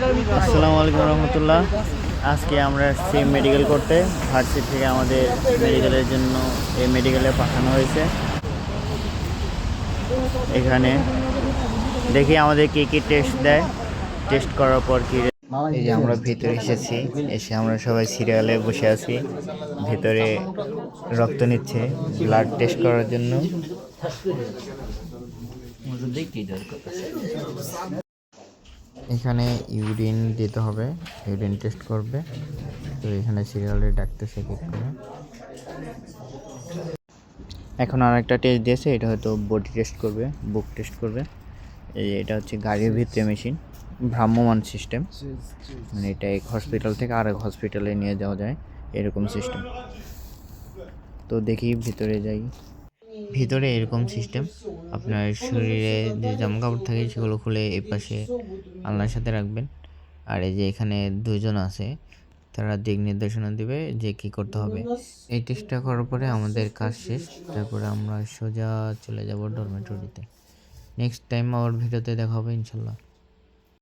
আসসালামু আলাইকুম রহমতুল্লাহ। আজকে আমরা আসছি মেডিকেল করতে। ভার্সিটি থেকে আমাদের মেডিকেলের জন্য এই মেডিকেলে পাঠানো হয়েছে। এখানে দেখি আমাদের কী কী টেস্ট দেয়, টেস্ট করার পর কি। এই যে আমরা ভিতরে এসেছি, এসে আমরা সবাই সিরিয়ালে বসে আছি। ভেতরে রক্ত নিচ্ছে ব্লাড টেস্ট করার জন্য। এখানে ইউরিন দিতে হবে, ইউরিন টেস্ট করবে। তো এখানে সিরিয়ালে ডাকতেছে চেক করে। এখন আর একটা টেস্ট দিয়েছে, এটা হয়তো বডি টেস্ট করবে, বুক টেস্ট করবে। এই যে এটা হচ্ছে গাড়ির ভিতরে মেশিন, ভ্রাম্যমাণ সিস্টেম, মানে এটা এক হসপিটাল থেকে আরেক হসপিটালে নিয়ে যাওয়া যায় এরকম সিস্টেম। তো দেখি ভিতরে যাই। ভিতরে এরকম সিস্টেম, আপনার শরীরে যে জামা কাপড় থাকে সেগুলো খুলে এই পাশে আলনার সাথে রাখবেন। আর এই যে এখানে দুজন আছে, তারা দিক নির্দেশনা দিবে যে কি করতে হবে। এই টেস্টটা করার পরে আমাদের কাজ শেষ। তারপরে আমরা সোজা চলে যাব ডরমেটরিতে। নেক্সট টাইম আবার ভিডিওতে দেখা হবে ইনশাল্লাহ।